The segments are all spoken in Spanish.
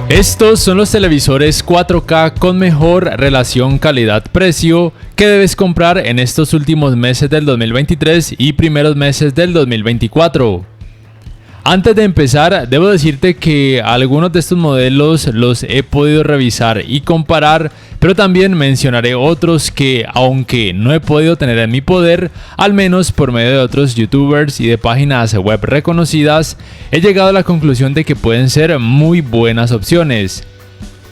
Estos son los televisores 4K con mejor relación calidad-precio que debes comprar en estos últimos meses del 2023 y primeros meses del 2024. Antes de empezar, debo decirte que algunos de estos modelos los he podido revisar y comparar, pero también mencionaré otros que, aunque no he podido tener en mi poder, al menos por medio de otros youtubers y de páginas web reconocidas, he llegado a la conclusión de que pueden ser muy buenas opciones.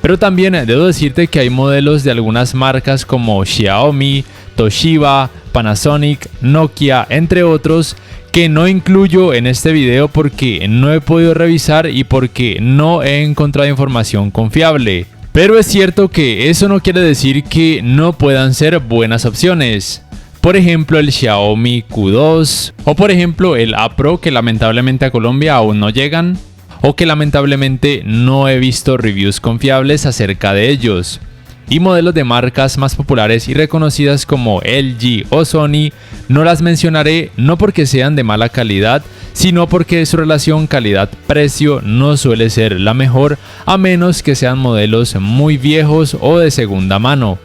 Pero también debo decirte que hay modelos de algunas marcas como Xiaomi, Toshiba, Panasonic, Nokia, entre otros, que no incluyo en este video porque no he podido revisar y porque no he encontrado información confiable. Pero es cierto que eso no quiere decir que no puedan ser buenas opciones. Por ejemplo, el Xiaomi Q2 o por ejemplo el A Pro, que lamentablemente a Colombia aún no llegan, o que lamentablemente no he visto reviews confiables acerca de ellos. Y modelos de marcas más populares y reconocidas como LG o Sony no las mencionaré, no porque sean de mala calidad, sino porque su relación calidad-precio no suele ser la mejor, a menos que sean modelos muy viejos o de segunda mano.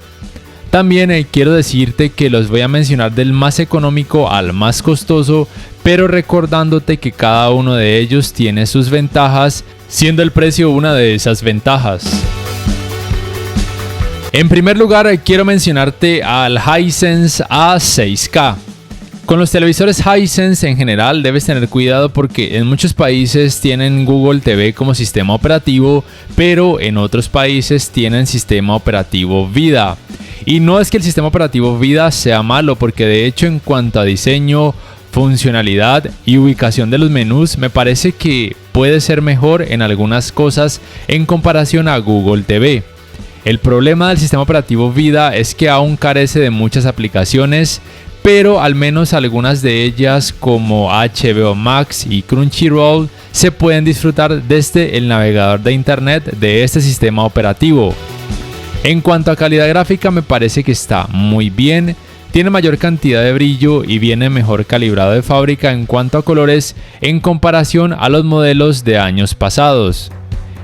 También quiero decirte que los voy a mencionar del más económico al más costoso, pero recordándote que cada uno de ellos tiene sus ventajas, siendo el precio una de esas ventajas. En primer lugar, quiero mencionarte al Hisense A6K. Con los televisores Hisense en general debes tener cuidado porque en muchos países tienen Google TV como sistema operativo, pero en otros países tienen sistema operativo Vida. Y no es que el sistema operativo Vida sea malo, porque de hecho en cuanto a diseño, funcionalidad y ubicación de los menús me parece que puede ser mejor en algunas cosas en comparación a Google TV. El problema del sistema operativo Vida es que aún carece de muchas aplicaciones, pero al menos algunas de ellas como HBO Max y Crunchyroll se pueden disfrutar desde el navegador de internet de este sistema operativo. En cuanto a calidad gráfica me parece que está muy bien, tiene mayor cantidad de brillo y viene mejor calibrado de fábrica en cuanto a colores en comparación a los modelos de años pasados.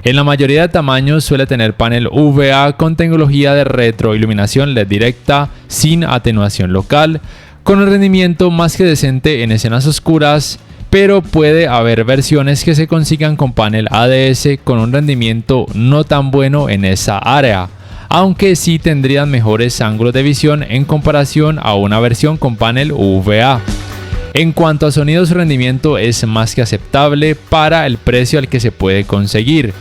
En la mayoría de tamaños suele tener panel VA con tecnología de retroiluminación LED directa sin atenuación local, con un rendimiento más que decente en escenas oscuras, pero puede haber versiones que se consigan con panel ADS con un rendimiento no tan bueno en esa área, aunque sí tendrían mejores ángulos de visión en comparación a una versión con panel VA. En cuanto a sonido, su rendimiento es más que aceptable para el precio al que se puede conseguir.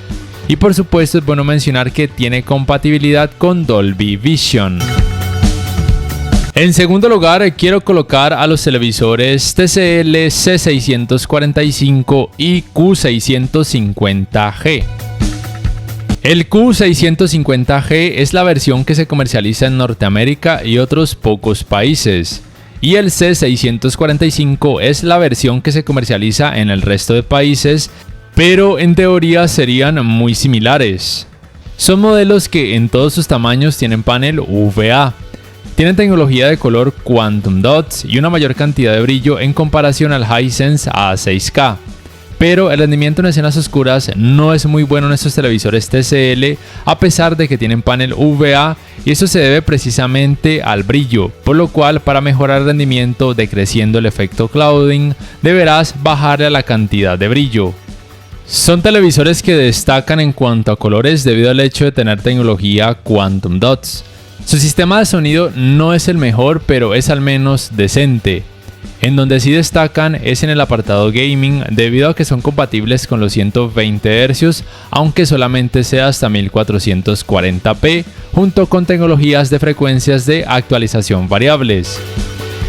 Y por supuesto es bueno mencionar que tiene compatibilidad con Dolby Vision. En segundo lugar, quiero colocar a los televisores TCL C645 y Q650G. El Q650G es la versión que se comercializa en Norteamérica y otros pocos países. Y el C645 es la versión que se comercializa en el resto de países, pero en teoría serían muy similares. Son modelos que en todos sus tamaños tienen panel VA. Tienen tecnología de color Quantum Dots y una mayor cantidad de brillo en comparación al Hisense A6K. Pero el rendimiento en escenas oscuras no es muy bueno en estos televisores TCL, a pesar de que tienen panel VA, y eso se debe precisamente al brillo, por lo cual para mejorar el rendimiento decreciendo el efecto clouding, deberás bajarle a la cantidad de brillo. Son televisores que destacan en cuanto a colores debido al hecho de tener tecnología Quantum Dots. Su sistema de sonido no es el mejor, pero es al menos decente. En donde sí destacan es en el apartado gaming, debido a que son compatibles con los 120 Hz, aunque solamente sea hasta 1440p, junto con tecnologías de frecuencias de actualización variables.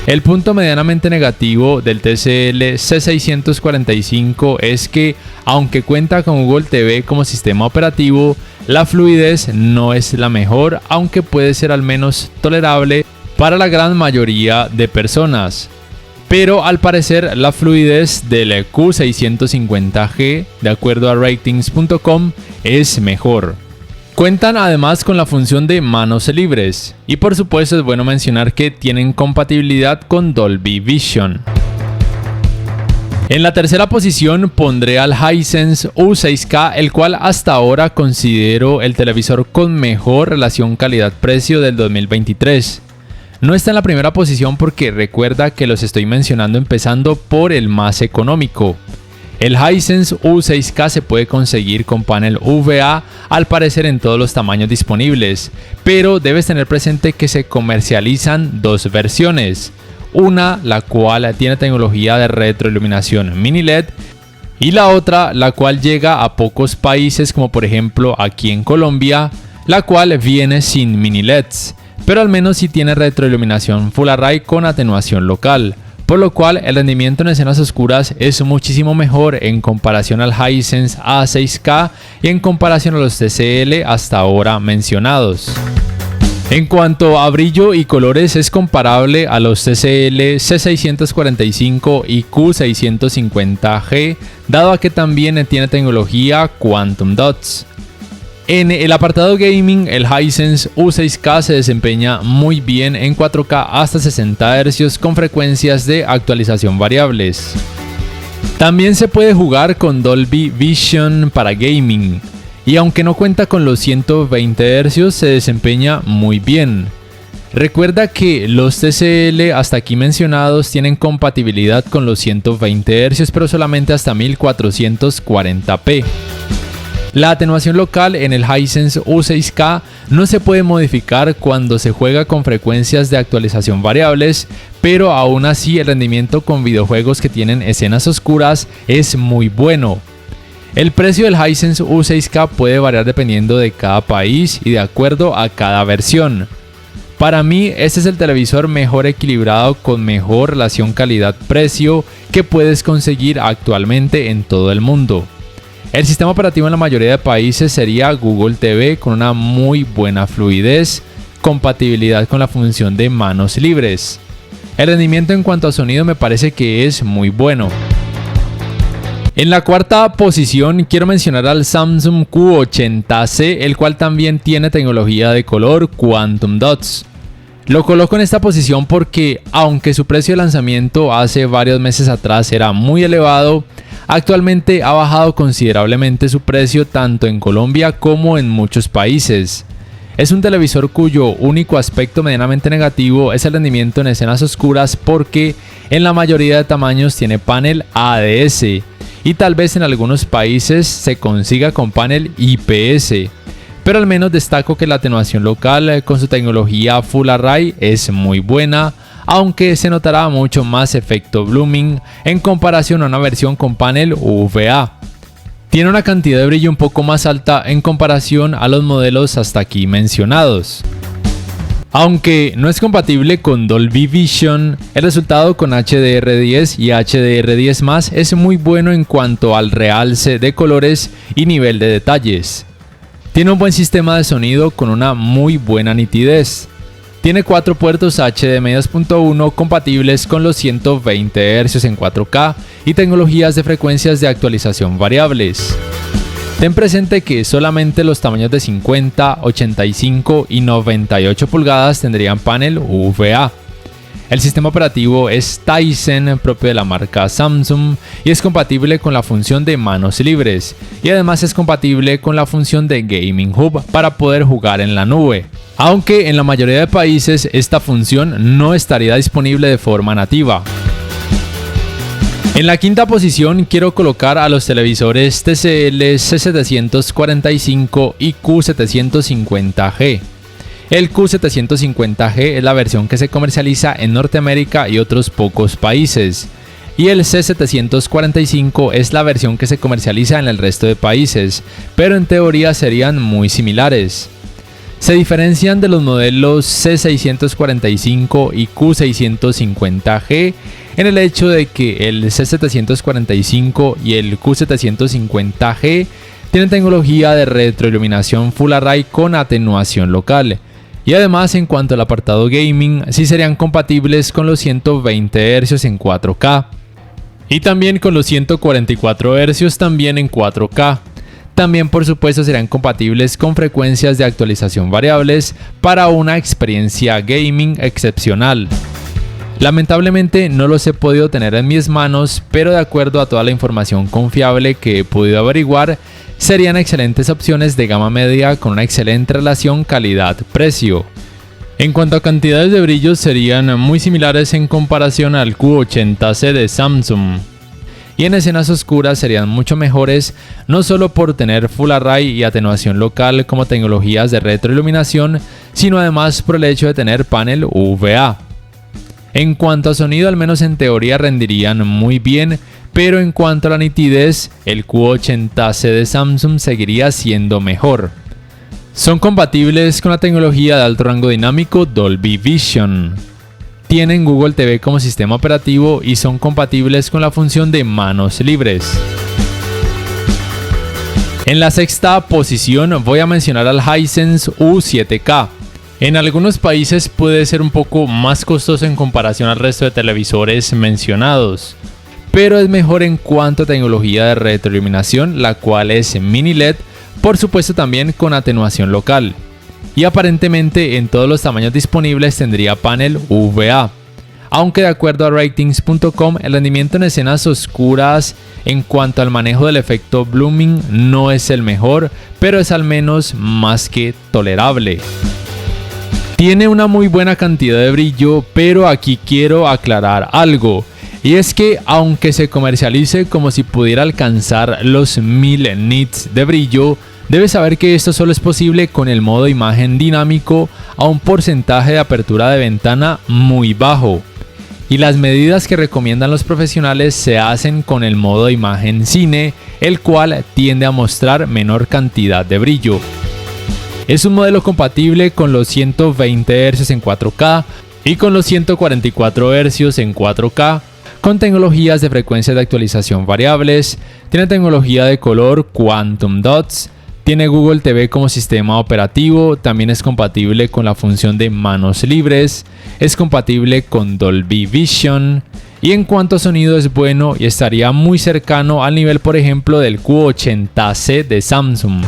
El punto medianamente negativo del TCL C645 es que, aunque cuenta con Google TV como sistema operativo, la fluidez no es la mejor, aunque puede ser al menos tolerable para la gran mayoría de personas. Pero al parecer la fluidez del Q650G, de acuerdo a ratings.com, es mejor. Cuentan además con la función de manos libres, y por supuesto es bueno mencionar que tienen compatibilidad con Dolby Vision. En la tercera posición pondré al Hisense U6K, el cual hasta ahora considero el televisor con mejor relación calidad-precio del 2023. No está en la primera posición porque recuerda que los estoy mencionando empezando por el más económico. El Hisense U6K se puede conseguir con panel VA al parecer en todos los tamaños disponibles, pero debes tener presente que se comercializan dos versiones. Una, la cual tiene tecnología de retroiluminación mini LED, y la otra, la cual llega a pocos países como por ejemplo aquí en Colombia, la cual viene sin mini LEDs, pero al menos sí tiene retroiluminación Full Array con atenuación local, por lo cual el rendimiento en escenas oscuras es muchísimo mejor en comparación al Hisense A6K y en comparación a los TCL hasta ahora mencionados. En cuanto a brillo y colores es comparable a los TCL C645 y Q650G, dado a que también tiene tecnología Quantum Dots. En el apartado gaming, el Hisense U6K se desempeña muy bien en 4K hasta 60 Hz con frecuencias de actualización variables. También se puede jugar con Dolby Vision para gaming, y aunque no cuenta con los 120 Hz, se desempeña muy bien. Recuerda que los TCL hasta aquí mencionados tienen compatibilidad con los 120 Hz, pero solamente hasta 1440p. La atenuación local en el Hisense U6K no se puede modificar cuando se juega con frecuencias de actualización variables, pero aún así el rendimiento con videojuegos que tienen escenas oscuras es muy bueno. El precio del Hisense U6K puede variar dependiendo de cada país y de acuerdo a cada versión. Para mí, este es el televisor mejor equilibrado con mejor relación calidad-precio que puedes conseguir actualmente en todo el mundo. El sistema operativo en la mayoría de países sería Google TV con una muy buena fluidez, compatibilidad con la función de manos libres. El rendimiento en cuanto a sonido me parece que es muy bueno. En la cuarta posición quiero mencionar al Samsung Q80C, el cual también tiene tecnología de color Quantum Dots. Lo coloco en esta posición porque, aunque su precio de lanzamiento hace varios meses atrás era muy elevado, actualmente ha bajado considerablemente su precio tanto en Colombia como en muchos países. Es un televisor cuyo único aspecto medianamente negativo es el rendimiento en escenas oscuras porque en la mayoría de tamaños tiene panel ADS y tal vez en algunos países se consiga con panel IPS. Pero al menos destaco que la atenuación local con su tecnología Full Array es muy buena, aunque se notará mucho más efecto blooming en comparación a una versión con panel VA. Tiene una cantidad de brillo un poco más alta en comparación a los modelos hasta aquí mencionados. Aunque no es compatible con Dolby Vision, el resultado con HDR10 y HDR10+ es muy bueno en cuanto al realce de colores y nivel de detalles. Tiene un buen sistema de sonido con una muy buena nitidez. Tiene 4 puertos HDMI 2.1 compatibles con los 120 Hz en 4K y tecnologías de frecuencias de actualización variables. Ten presente que solamente los tamaños de 50, 85 y 98 pulgadas tendrían panel VA. El sistema operativo es Tizen, propio de la marca Samsung, y es compatible con la función de manos libres, y además es compatible con la función de Gaming Hub para poder jugar en la nube. Aunque en la mayoría de países esta función no estaría disponible de forma nativa. En la quinta posición quiero colocar a los televisores TCL C745 y Q750G. El Q750G es la versión que se comercializa en Norteamérica y otros pocos países, y el C745 es la versión que se comercializa en el resto de países, pero en teoría serían muy similares. Se diferencian de los modelos C645 y Q650G en el hecho de que el C745 y el Q750G tienen tecnología de retroiluminación Full Array con atenuación local. Y además, en cuanto al apartado gaming, sí serían compatibles con los 120 Hz en 4K. Y también con los 144 Hz también en 4K. También por supuesto serán compatibles con frecuencias de actualización variables para una experiencia gaming excepcional. Lamentablemente no los he podido tener en mis manos, pero de acuerdo a toda la información confiable que he podido averiguar, serían excelentes opciones de gama media con una excelente relación calidad-precio. En cuanto a cantidades de brillo, serían muy similares en comparación al Q80C de Samsung. Y en escenas oscuras serían mucho mejores, no solo por tener Full Array y atenuación local como tecnologías de retroiluminación, sino además por el hecho de tener panel UVA. En cuanto a sonido, al menos en teoría rendirían muy bien, pero en cuanto a la nitidez, el Q80C de Samsung seguiría siendo mejor. Son compatibles con la tecnología de alto rango dinámico Dolby Vision. Tienen Google TV como sistema operativo y son compatibles con la función de manos libres. En la sexta posición voy a mencionar al Hisense U7K. En algunos países puede ser un poco más costoso en comparación al resto de televisores mencionados, pero es mejor en cuanto a tecnología de retroiluminación, la cual es mini LED, por supuesto también con atenuación local. Y aparentemente en todos los tamaños disponibles tendría panel UVA, aunque de acuerdo a ratings.com el rendimiento en escenas oscuras en cuanto al manejo del efecto blooming no es el mejor, pero es al menos más que tolerable. Tiene una muy buena cantidad de brillo, pero aquí quiero aclarar algo, y es que aunque se comercialice como si pudiera alcanzar los 1000 nits de brillo, debes saber que esto solo es posible con el modo imagen dinámico a un porcentaje de apertura de ventana muy bajo. Y las medidas que recomiendan los profesionales se hacen con el modo imagen cine, el cual tiende a mostrar menor cantidad de brillo. Es un modelo compatible con los 120 Hz en 4K y con los 144 Hz en 4K, con tecnologías de frecuencias de actualización variables, tiene tecnología de color Quantum Dots, tiene Google TV como sistema operativo, también es compatible con la función de manos libres, es compatible con Dolby Vision y en cuanto a sonido es bueno y estaría muy cercano al nivel por ejemplo del Q80C de Samsung.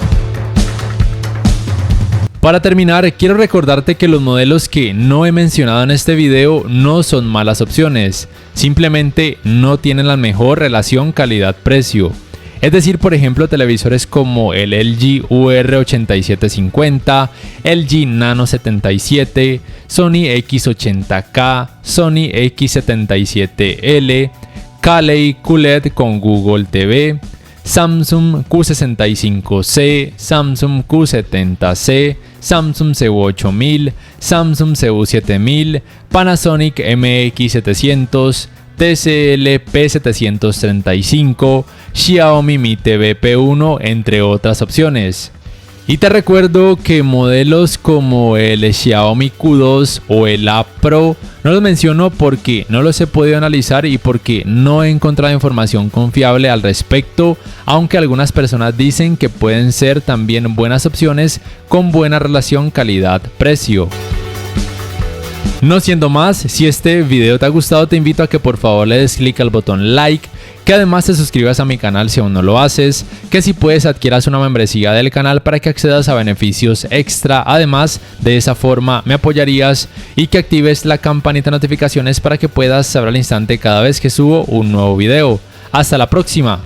Para terminar, quiero recordarte que los modelos que no he mencionado en este video no son malas opciones, simplemente no tienen la mejor relación calidad-precio. Es decir, por ejemplo, televisores como el LG UR8750, LG Nano 77, Sony X80K, Sony X77L, Caley QLED con Google TV, Samsung Q65C, Samsung Q70C, Samsung CU8000, Samsung CU7000, Panasonic MX700, TCL P735, Xiaomi Mi TV P1, entre otras opciones. Y te recuerdo que modelos como el Xiaomi Q2 o el A Pro no los menciono porque no los he podido analizar y porque no he encontrado información confiable al respecto, aunque algunas personas dicen que pueden ser también buenas opciones con buena relación calidad-precio. No siendo más, si este video te ha gustado te invito a que por favor le des clic al botón like, que además te suscribas a mi canal si aún no lo haces, que si puedes adquieras una membresía del canal para que accedas a beneficios extra, además de esa forma me apoyarías, y que actives la campanita de notificaciones para que puedas saber al instante cada vez que subo un nuevo video. Hasta la próxima.